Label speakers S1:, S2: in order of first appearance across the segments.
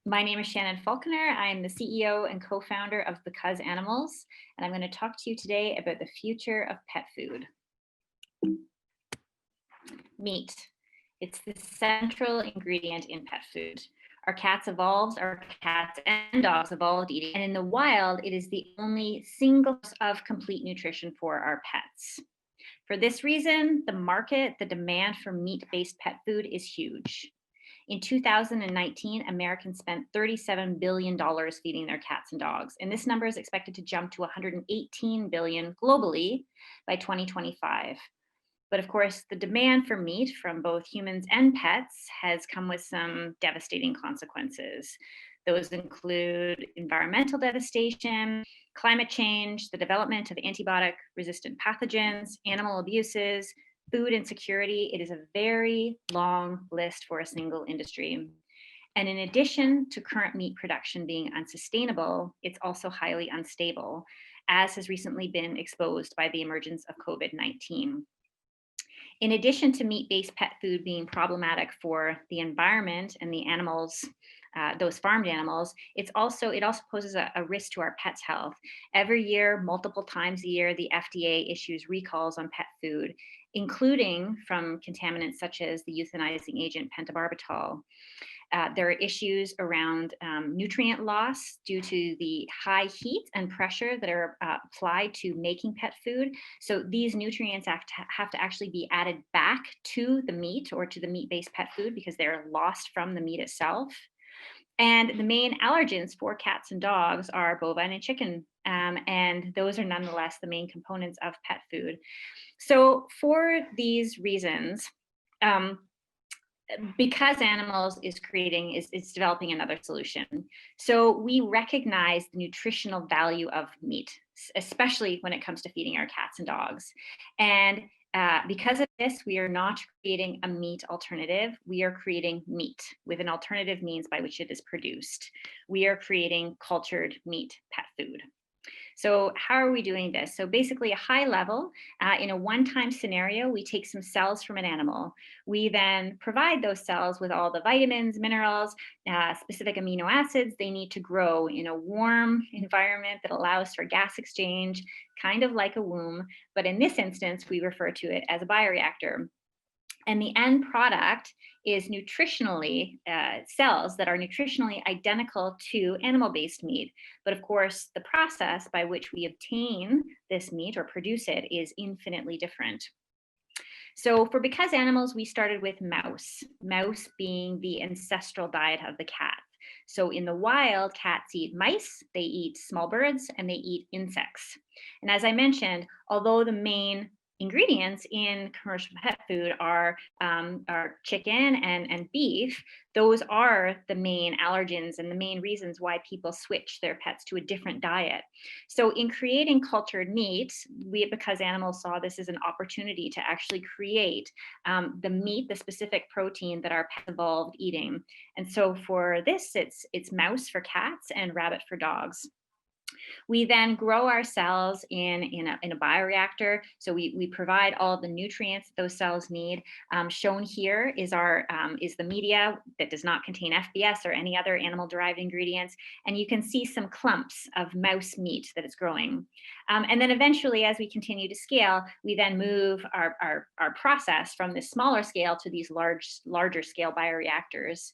S1: My name is Shannon Falconer. I'm the CEO and co-founder of Because Animals, and I'm going to talk to you today about the future of pet food. Meat. It's the central ingredient in pet food. Our cats and dogs evolved eating, and in the wild, it is the only single source of complete nutrition for our pets. For this reason, the demand for meat-based pet food is huge. In 2019, Americans spent $37 billion feeding their cats and dogs, and this number is expected to jump to $118 billion globally by 2025. But of course, the demand for meat from both humans and pets has come with some devastating consequences. Those include environmental devastation, climate change, the development of antibiotic-resistant pathogens, animal abuses, food insecurity. It is a very long list for a single industry. And in addition to current meat production being unsustainable, it's also highly unstable, as has recently been exposed by the emergence of COVID-19. In addition to meat-based pet food being problematic for the environment and the animals, those farmed animals, it also poses a risk to our pets' health. Every year, multiple times a year, the FDA issues recalls on pet food, including from contaminants such as the euthanizing agent pentobarbital. There are issues around nutrient loss due to the high heat and pressure that are applied to making pet food. So these nutrients have to actually be added back to the meat or to the meat-based pet food because they're lost from the meat itself. And the main allergens for cats and dogs are bovine and chicken, and those are nonetheless the main components of pet food. So for these reasons, Because Animals is developing another solution. So we recognize the nutritional value of meat, especially when it comes to feeding our cats and dogs. And because of this, we are not creating a meat alternative. We are creating meat with an alternative means by which it is produced. We are creating cultured meat pet food. So how are we doing this? So basically a high level, in a one-time scenario, we take some cells from an animal. We then provide those cells with all the vitamins, minerals, specific amino acids they need to grow in a warm environment that allows for gas exchange, kind of like a womb. But in this instance, we refer to it as a bioreactor. And the end product is nutritionally cells that are nutritionally identical to animal-based meat. But of course, the process by which we obtain this meat or produce it is infinitely different. So for Because Animals, we started with mouse being the ancestral diet of the cat. So in the wild, cats eat mice, they eat small birds, and they eat insects. And as I mentioned, although the main ingredients in commercial pet food are chicken and beef, those are the main allergens and the main reasons why people switch their pets to a different diet. So in creating cultured meat, we at Because Animals saw this as an opportunity to actually create the meat, the specific protein that our pets evolved eating. And so for this, it's mouse for cats and rabbit for dogs. We then grow our cells in a bioreactor. So we provide all the nutrients those cells need. Shown here is the media that does not contain FBS or any other animal-derived ingredients. And you can see some clumps of mouse meat that is growing. And then eventually, as we continue to scale, we then move our process from this smaller scale to these larger scale bioreactors.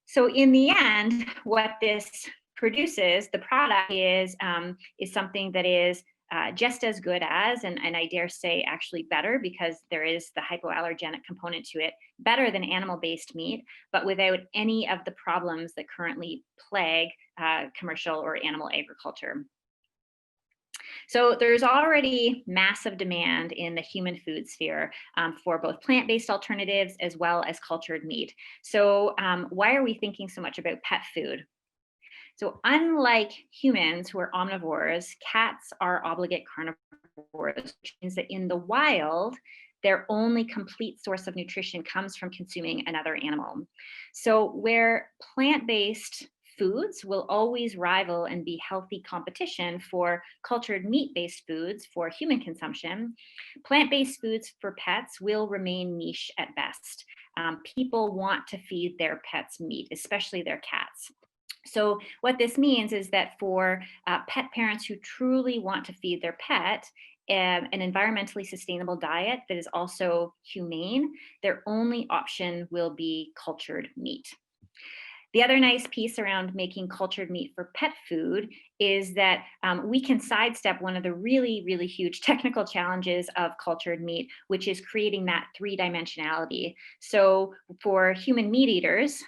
S1: So in the end, what this produces, the product is something that is just as good as, and I dare say actually better, because there is the hypoallergenic component to it, better than animal-based meat, but without any of the problems that currently plague commercial or animal agriculture. So there's already massive demand in the human food sphere for both plant-based alternatives as well as cultured meat. So why are we thinking so much about pet food? So unlike humans who are omnivores, cats are obligate carnivores, which means that in the wild, their only complete source of nutrition comes from consuming another animal. So where plant-based foods will always rival and be healthy competition for cultured meat-based foods for human consumption, plant-based foods for pets will remain niche at best. People want to feed their pets meat, especially their cats. So what this means is that for pet parents who truly want to feed their pet an environmentally sustainable diet that is also humane, their only option will be cultured meat. The other nice piece around making cultured meat for pet food is that we can sidestep one of the really, really huge technical challenges of cultured meat, which is creating that three-dimensionality. So for human meat eaters,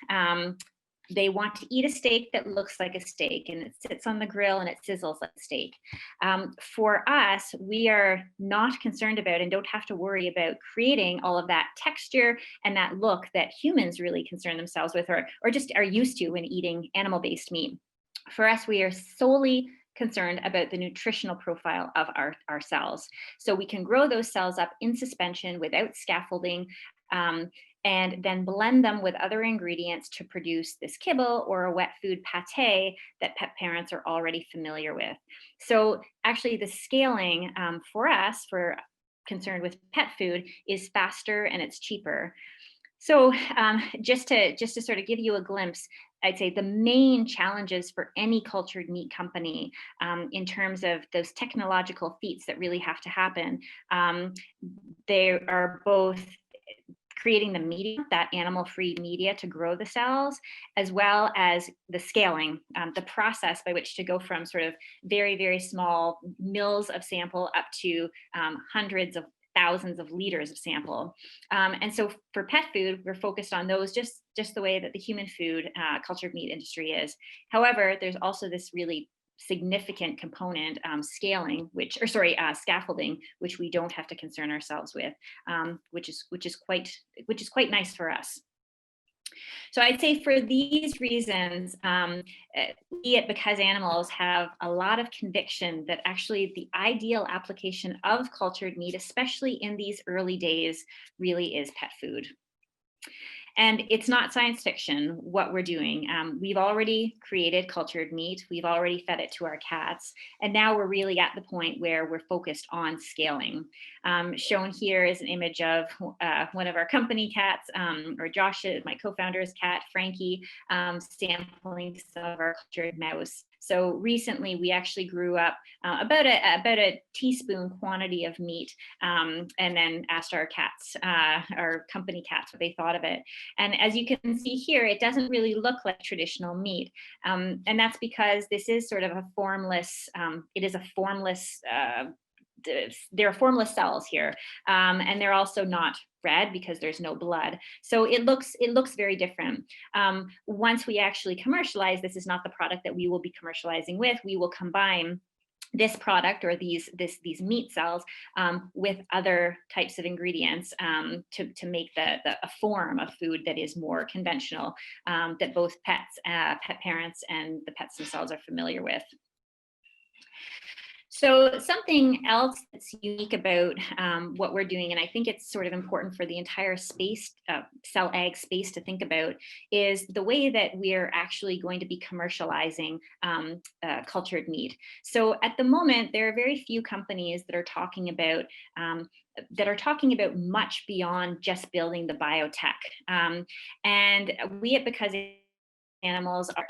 S1: they want to eat a steak that looks like a steak and it sits on the grill and it sizzles like a steak. For us, we are not concerned about and don't have to worry about creating all of that texture and that look that humans really concern themselves with or just are used to when eating animal-based meat. For us, we are solely concerned about the nutritional profile of our cells. So we can grow those cells up in suspension without scaffolding, and then blend them with other ingredients to produce this kibble or a wet food pate that pet parents are already familiar with. So actually the scaling for us, for concerned with pet food, is faster and it's cheaper. So just to sort of give you a glimpse, I'd say the main challenges for any cultured meat company in terms of those technological feats that really have to happen, they are both creating the media, that animal-free media to grow the cells, as well as the scaling, the process by which to go from sort of very, very small mils of sample up to hundreds of thousands of liters of sample. And so for pet food, we're focused on those just the way that the human food cultured meat industry is. However, there's also this really significant component, scaffolding, which we don't have to concern ourselves with, which is quite nice for us. So I'd say for these reasons, be it because animals have a lot of conviction that actually the ideal application of cultured meat, especially in these early days, really is pet food. And it's not science fiction what we're doing. We've already created cultured meat. We've already fed it to our cats. And now we're really at the point where we're focused on scaling. Shown here is an image of one of our company cats, or Josh, my co-founder's cat, Frankie, sampling some of our cultured mouse. So recently we actually grew up about a teaspoon quantity of meat, and then asked our cats, our company cats, what they thought of it. And as you can see here, it doesn't really look like traditional meat. And that's because this is sort of a formless, there are formless cells here. And they're also not red because there's no blood. So it looks very different. Once we actually commercialize, this is not the product that we will be commercializing with. We will combine this product or these meat cells with other types of ingredients to make a form of food that is more conventional, that both pet parents and the pets themselves are familiar with. So something else that's unique about what we're doing, and I think it's sort of important for the entire space, cell ag space to think about, is the way that we're actually going to be commercializing cultured meat. So at the moment, there are very few companies that are talking about much beyond just building the biotech. And we at Because Animals are,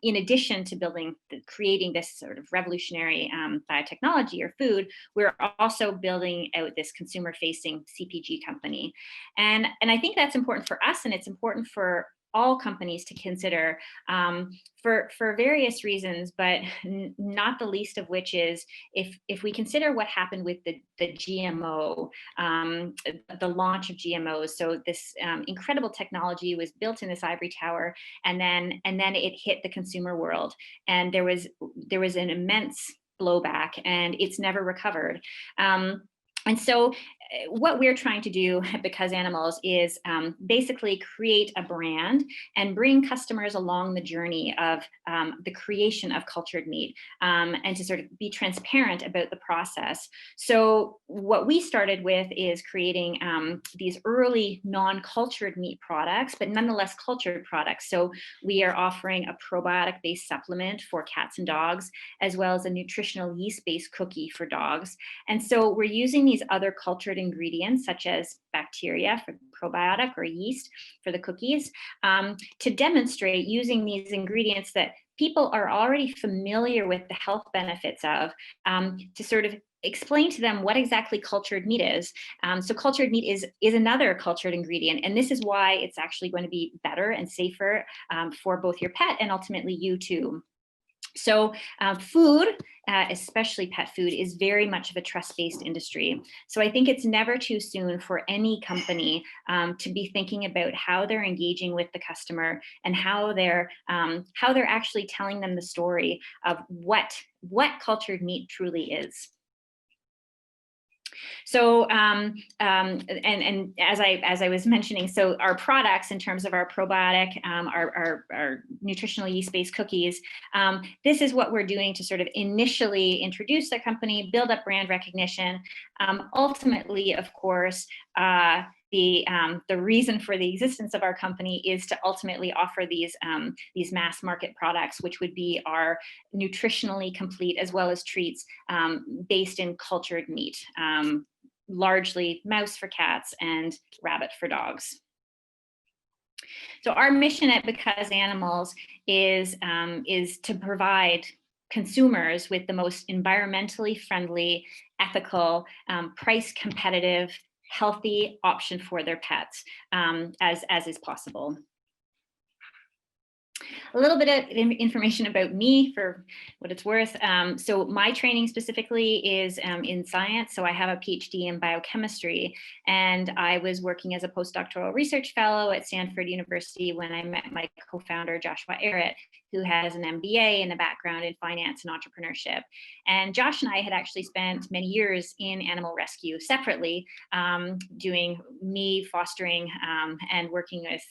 S1: in addition to creating this sort of revolutionary biotechnology or food, we're also building out this consumer-facing CPG company. And I think that's important for us, and it's important for all companies to consider for various reasons, but not the least of which is if we consider what happened with the GMO, the launch of GMOs. So this incredible technology was built in this ivory tower, and then it hit the consumer world, and there was an immense blowback, and it's never recovered. And so what we're trying to do at Because Animals is basically create a brand and bring customers along the journey of the creation of cultured meat, and to sort of be transparent about the process. So what we started with is creating these early non-cultured meat products, but nonetheless cultured products. So we are offering a probiotic-based supplement for cats and dogs, as well as a nutritional yeast-based cookie for dogs. And so we're using these other cultured ingredients such as bacteria for probiotic or yeast for the cookies, to demonstrate using these ingredients that people are already familiar with the health benefits of, to sort of explain to them what exactly cultured meat is. So cultured meat is another cultured ingredient, and this is why it's actually going to be better and safer for both your pet and ultimately you too. So food, especially pet food, is very much of a trust-based industry. So I think it's never too soon for any company to be thinking about how they're engaging with the customer and how they're actually telling them the story of what cultured meat truly is. So, and as I was mentioning, so our products in terms of our probiotic, our nutritional yeast-based cookies, this is what we're doing to sort of initially introduce the company, build up brand recognition. Ultimately, of course, the reason for the existence of our company is to ultimately offer these mass market products, which would be our nutritionally complete as well as treats based in cultured meat, largely mouse for cats and rabbit for dogs. So our mission at Because Animals is to provide consumers with the most environmentally friendly, ethical, price competitive, healthy option for their pets, as is possible. A little bit of information about me for what it's worth. So my training specifically is in science. So I have a PhD in biochemistry, and I was working as a postdoctoral research fellow at Stanford University when I met my co-founder, Joshua Arrett, who has an MBA and a background in finance and entrepreneurship. And Josh and I had actually spent many years in animal rescue separately, doing fostering and working with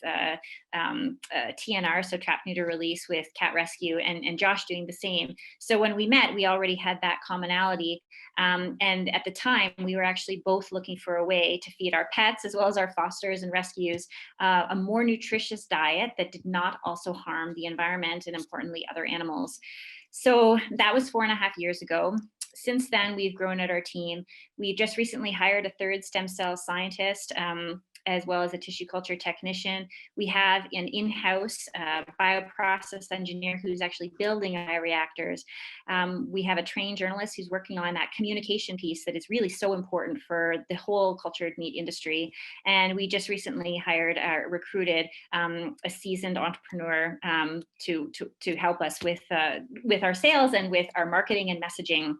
S1: TNR, so trap, neuter, release with cat rescue, and Josh doing the same. So when we met, we already had that commonality. And at the time, we were actually both looking for a way to feed our pets as well as our fosters and rescues a more nutritious diet that did not also harm the environment and importantly other animals. So that was 4.5 years ago. Since then, we've grown at our team. We just recently hired a third stem cell scientist, as well as a tissue culture technician. We have an in-house bioprocess engineer who's actually building bioreactors. We have a trained journalist who's working on that communication piece that is really so important for the whole cultured meat industry. And we just recently recruited a seasoned entrepreneur to help us with our sales and with our marketing and messaging.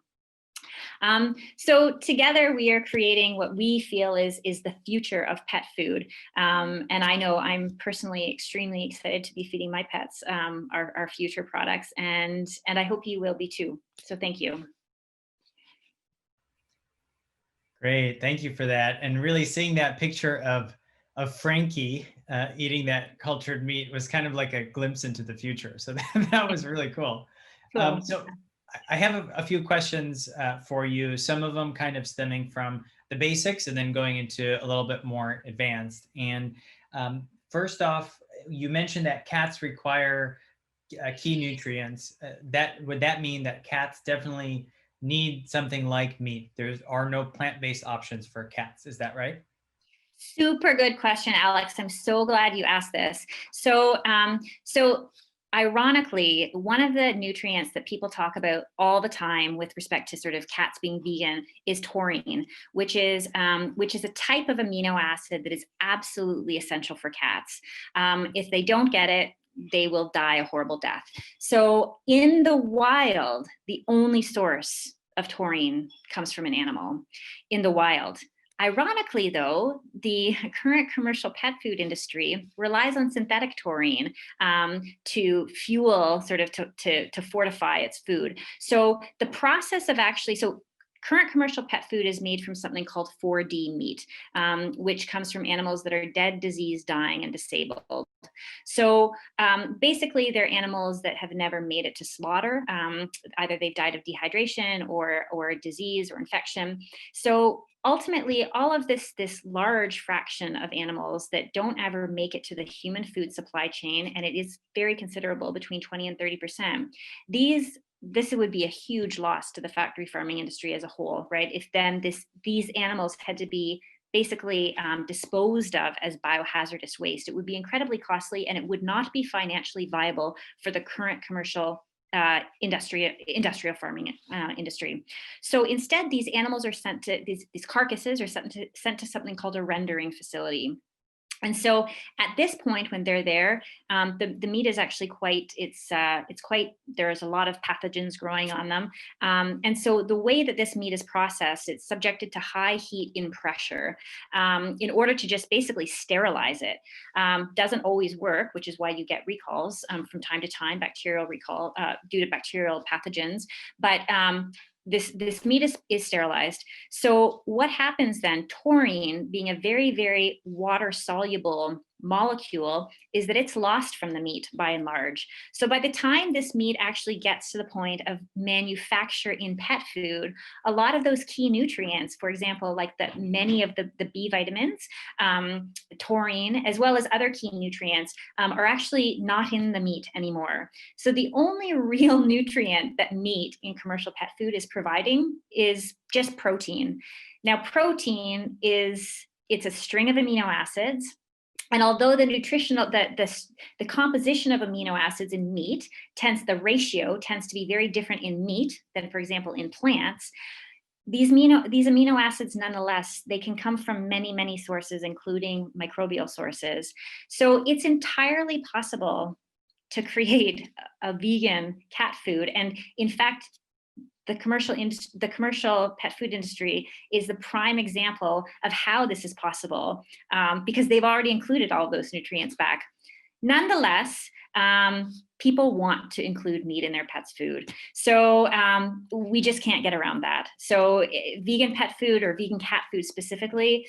S1: So together we are creating what we feel is the future of pet food. And I know I'm personally extremely excited to be feeding my pets our future products, and I hope you will be too. So thank you.
S2: Great, thank you for that. And really seeing that picture of Frankie eating that cultured meat was kind of like a glimpse into the future. So that was really cool. So I have a few questions for you, some of them kind of stemming from the basics and then going into a little bit more advanced. And first off, you mentioned that cats require key nutrients. Would that mean that cats definitely need something like meat? There are no plant-based options for cats. Is that right?
S1: Super good question, Alex. I'm so glad you asked this. So ironically, one of the nutrients that people talk about all the time with respect to sort of cats being vegan is taurine, which is a type of amino acid that is absolutely essential for cats. If they don't get it, they will die a horrible death. So in the wild, the only source of taurine comes from an animal in the wild. Ironically, though, the current commercial pet food industry relies on synthetic taurine to fuel, sort of to fortify its food. So the process of current commercial pet food is made from something called 4D meat, which comes from animals that are dead, diseased, dying, and disabled. So basically, they're animals that have never made it to slaughter. Either they've died of dehydration or disease or infection. So ultimately, all of this large fraction of animals that don't ever make it to the human food supply chain, and it is very considerable, between 20 and 30%, these this would be a huge loss to the factory farming industry as a whole, right? If then these animals had to be basically disposed of as biohazardous waste, it would be incredibly costly, and it would not be financially viable for the current commercial industrial farming industry. So instead, these animals are sent to these carcasses are sent to something called a rendering facility. And so at this point, when they're there, the meat is actually there's a lot of pathogens growing on them. And so the way that this meat is processed, it's subjected to high heat in pressure in order to just basically sterilize it. Doesn't always work, which is why you get recalls from time to time, bacterial recall due to bacterial pathogens. But this meat is sterilized. So what happens then, taurine being a very, very water soluble molecule, is that it's lost from the meat by and large. So by the time this meat actually gets to the point of manufacture in pet food, a lot of those key nutrients, for example, like many of the B vitamins, taurine, as well as other key nutrients, are actually not in the meat anymore. So the only real nutrient that meat in commercial pet food is providing is just protein. Now, protein it's a string of amino acids. And although the composition of amino acids in meat the ratio tends to be very different in meat than, for example, in plants, these amino acids, nonetheless, they can come from many, many sources, including microbial sources. So it's entirely possible to create a vegan cat food. And in fact, the commercial pet food industry is the prime example of how this is possible, because they've already included all those nutrients back. Nonetheless, people want to include meat in their pet's food. So we just can't get around that. So vegan pet food, or vegan cat food specifically,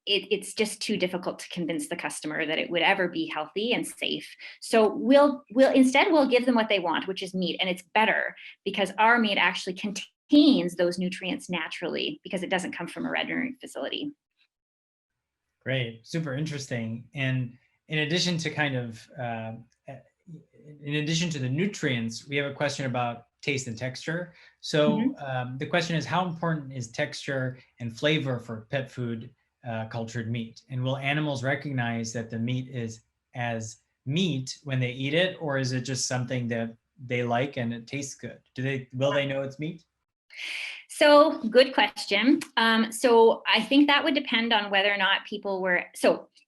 S1: it's just too difficult to convince the customer that it would ever be healthy and safe. So we'll give them what they want, which is meat. And it's better because our meat actually contains those nutrients naturally, because it doesn't come from a rendering facility.
S2: Great, super interesting. And in addition to in addition to the nutrients, we have a question about taste and texture. So the question is, how important is texture and flavor for pet food cultured meat? And will animals recognize that the meat is as meat when they eat it, or is it just something that they like and it tastes good? Will they know it's meat?
S1: So good question. So I think that would depend on whether or not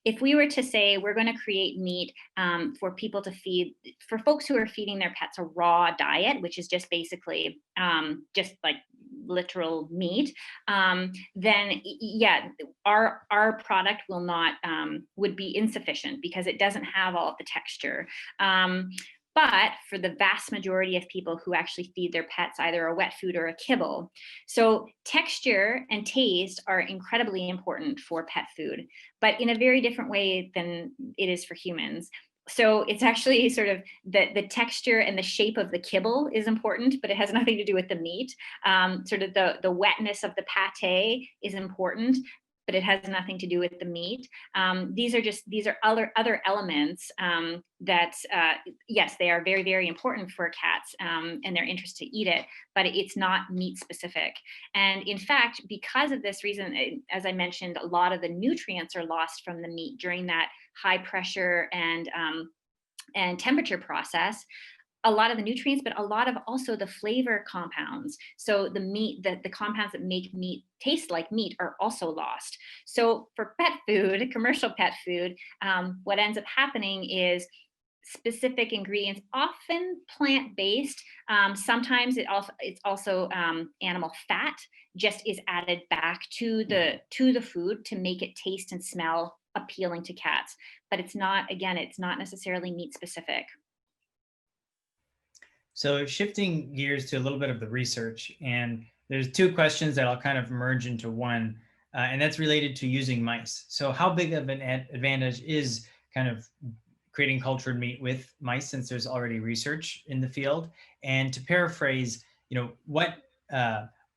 S1: if we were to say we're going to create meat for folks who are feeding their pets a raw diet, which is just basically just like literal meat, then yeah, our product would be insufficient because it doesn't have all of the texture. But for the vast majority of people who actually feed their pets either a wet food or a kibble, so texture and taste are incredibly important for pet food, but in a very different way than it is for humans. So it's actually sort of the texture and the shape of the kibble is important, but it has nothing to do with the meat. Sort of the wetness of the pate is important, but it has nothing to do with the meat. These are other elements that, yes, they are very, very important for cats and their interest to eat it, but it's not meat specific. And in fact, because of this reason, as I mentioned, a lot of the nutrients are lost from the meat during that high pressure and temperature process. A lot of the nutrients, but a lot of also the flavor compounds. So the compounds that make meat taste like meat are also lost. So for pet food, commercial pet food, what ends up happening is specific ingredients, often plant-based. Sometimes it's also animal fat just is added back to the food to make it taste and smell appealing to cats. But it's not necessarily meat specific.
S2: So shifting gears to a little bit of the research, and there's two questions that I'll kind of merge into one, and that's related to using mice. So how big of an advantage is kind of creating cultured meat with mice, since there's already research in the field? And to paraphrase, what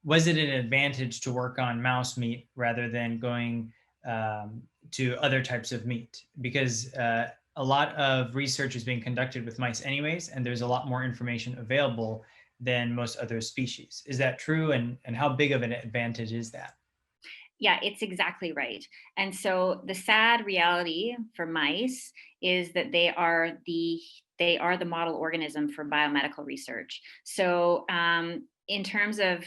S2: was it an advantage to work on mouse meat rather than going to other types of meat? Because a lot of research is being conducted with mice anyways, and there's a lot more information available than most other species. Is that true? And how big of an advantage is that?
S1: Yeah, it's exactly right. And so the sad reality for mice is that they are the model organism for biomedical research. So in terms of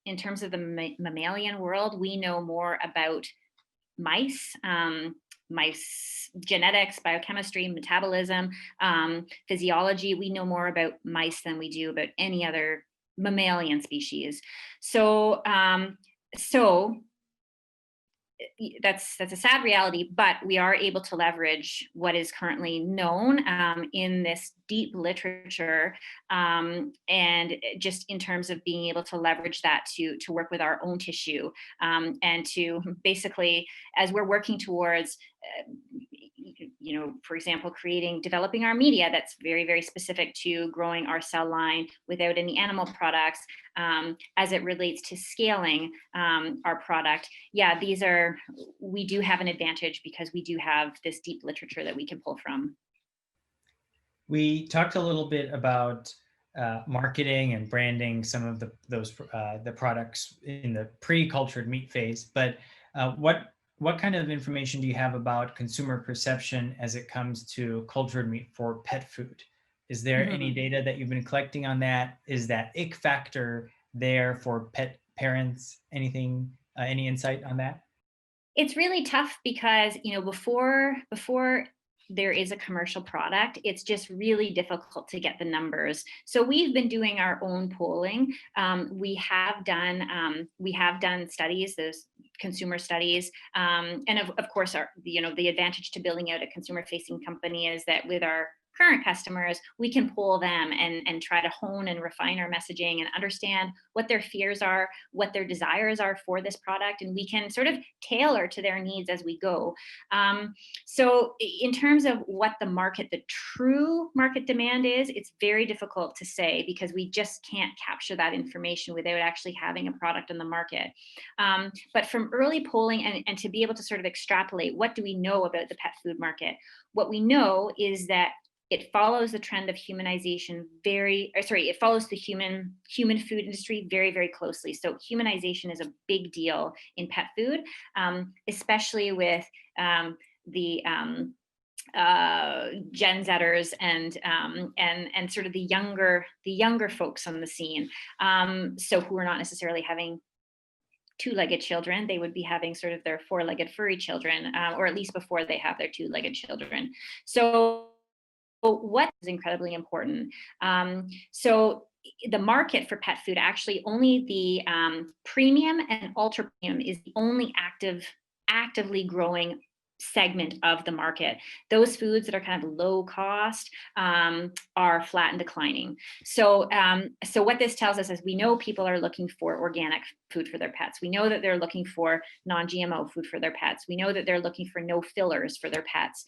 S1: the mammalian world, we know more about mice. Mice genetics, biochemistry, metabolism, physiology. We know more about mice than we do about any other mammalian species. So that's a sad reality, but we are able to leverage what is currently known in this deep literature, and just in terms of being able to leverage that to work with our own tissue, and to basically, as we're working towards for example, developing our media that's very, very specific to growing our cell line without any animal products, as it relates to scaling our product. Yeah, we do have an advantage because we do have this deep literature that we can pull from.
S2: We talked a little bit about marketing and branding some of the products in the pre-cultured meat phase, but what kind of information do you have about consumer perception as it comes to cultured meat for pet food? Is there any
S1: Mhm.
S2: data that you've been collecting on that? Is that ick factor there for pet parents? Anything, any insight on that?
S1: It's really tough because, before there is a commercial product, it's just really difficult to get the numbers. So we've been doing our own polling. We have done studies, those consumer studies, and of course, the advantage to building out a consumer facing company is that with our current customers, we can poll them and try to hone and refine our messaging and understand what their fears are, what their desires are for this product, and we can sort of tailor to their needs as we go. So in terms of what the true market demand is, it's very difficult to say because we just can't capture that information without actually having a product on the market. But from early polling and to be able to sort of extrapolate, what do we know about the pet food market? What we know is that it follows the trend of humanization it follows the human food industry very, very closely. So humanization is a big deal in pet food, especially with the Gen Zers and sort of the younger folks on the scene. So who are not necessarily having two-legged children, they would be having sort of their four-legged furry children, or at least before they have their two-legged children. So what is incredibly important. So the market for pet food, actually only the premium and ultra premium is the only actively growing segment of the market. Those foods that are kind of low cost are flat and declining. So what this tells us is we know people are looking for organic food for their pets. We know that they're looking for non-GMO food for their pets. We know that they're looking for no fillers for their pets.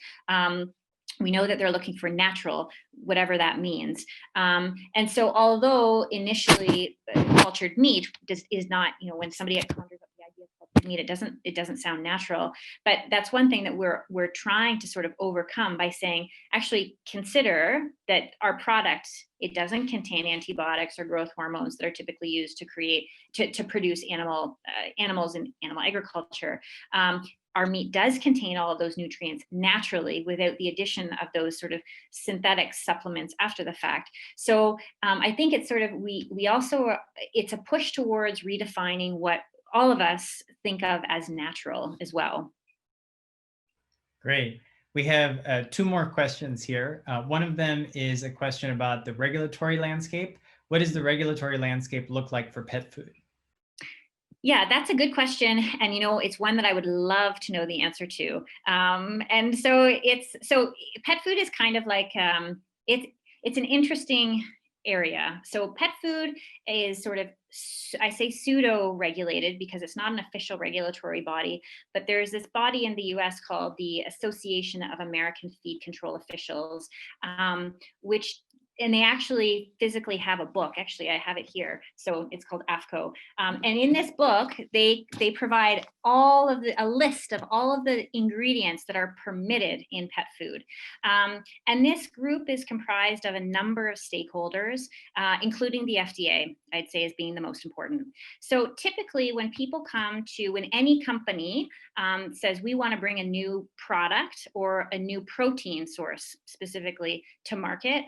S1: We know that they're looking for natural, whatever that means. And so although initially cultured meat is not, when somebody conjures up the idea of cultured meat, it doesn't sound natural. But that's one thing that we're trying to sort of overcome by saying, actually consider that our product, it doesn't contain antibiotics or growth hormones that are typically used to produce animals in animal agriculture. Our meat does contain all of those nutrients naturally without the addition of those sort of synthetic supplements after the fact. So I think it's sort of, it's a push towards redefining what all of us think of as natural as well.
S2: Great. We have two more questions here. One of them is a question about the regulatory landscape. What does the regulatory landscape look like for pet food?
S1: Yeah, that's a good question, and it's one that I would love to know the answer to. And so pet food is kind of like it's an interesting area. So pet food is sort of, I say, pseudo regulated because it's not an official regulatory body, but there's this body in the U.S. called the Association of American Feed Control Officials, which and they actually physically have a book. Actually, I have it here. So it's called AFCO. And in this book, they provide a list of all of the ingredients that are permitted in pet food. And this group is comprised of a number of stakeholders, including the FDA, I'd say, as being the most important. So typically when any company says we want to bring a new product or a new protein source specifically to market,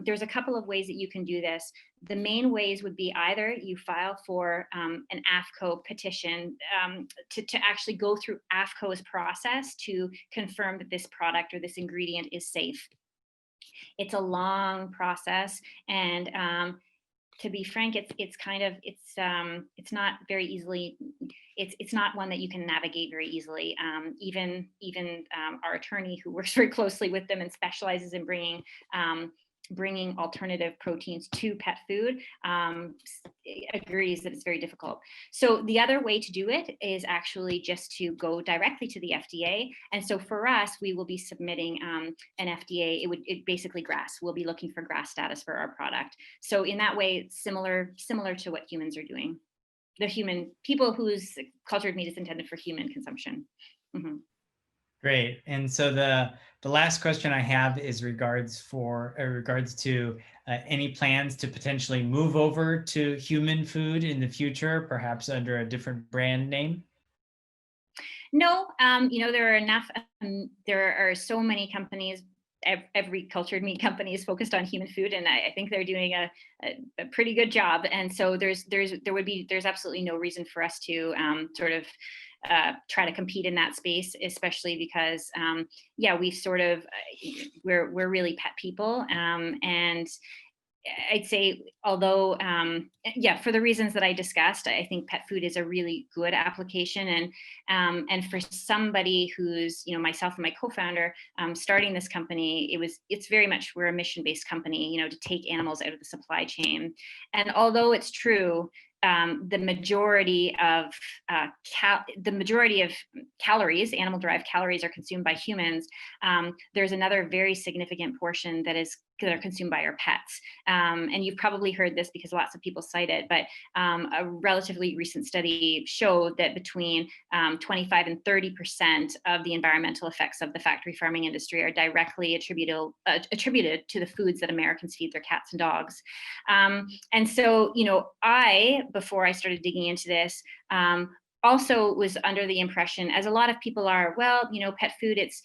S1: there's a couple of ways that you can do this. The main ways would be either you file for an AFCO petition to actually go through AFCO's process to confirm that this product or this ingredient is safe. It's a long process, and to be frank, it's not very easily, it's not one that you can navigate very easily. Even our attorney, who works very closely with them and specializes in bringing alternative proteins to pet food, agrees that it's very difficult. So the other way to do it is actually just to go directly to the FDA. And so for us, we will be submitting an FDA, basically GRAS. We'll be looking for GRAS status for our product. So in that way, it's similar to what humans are doing. People whose cultured meat is intended for human consumption. Mm-hmm.
S2: Great. And so the last question I have is regards to any plans to potentially move over to human food in the future, perhaps under a different brand name?
S1: No, there are so many companies. Every cultured meat company is focused on human food, and I think they're doing a pretty good job. And so there's absolutely no reason for us to try to compete in that space, especially because we're really pet people, and I'd say, although, for the reasons that I discussed, I think pet food is a really good application. And for somebody who's, myself and my co-founder starting this company, it's very much, we're a mission-based company, to take animals out of the supply chain. And although it's true, the majority of calories, animal-derived calories, are consumed by humans. There's another very significant portion that are consumed by our pets. And you've probably heard this because lots of people cite it, but a relatively recent study showed that between 25 and 30% of the environmental effects of the factory farming industry are directly attributed to the foods that Americans feed their cats and dogs. And so, before I started digging into this, also was under the impression, as a lot of people are, well, pet food, it's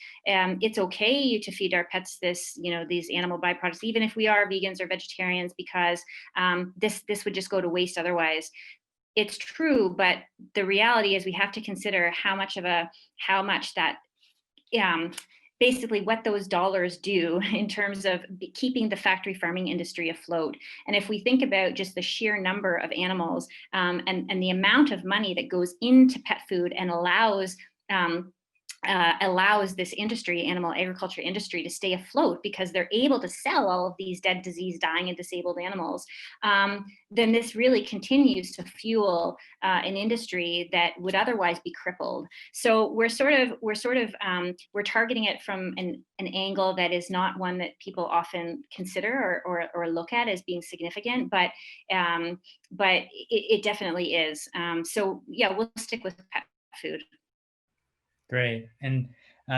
S1: okay to feed our pets these animal byproducts, even if we are vegans or vegetarians, because this would just go to waste otherwise. It's true, but the reality is we have to consider how much that basically what those dollars do in terms of keeping the factory farming industry afloat. And if we think about just the sheer number of animals and the amount of money that goes into pet food and allows this industry, animal agriculture industry, to stay afloat because they're able to sell all of these dead, diseased, dying, and disabled animals, then this really continues to fuel an industry that would otherwise be crippled. So we're targeting it from an angle that is not one that people often consider or look at as being significant, but it definitely is. So yeah, we'll stick with pet food.
S2: Great. And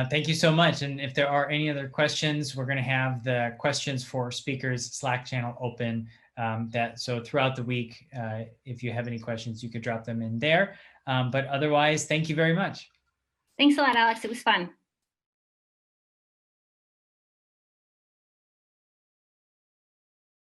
S2: thank you so much. And if there are any other questions, we're going to have the questions for speakers Slack channel open. So throughout the week, if you have any questions, you could drop them in there. But otherwise, thank you very much.
S1: Thanks a lot, Alex. It was fun.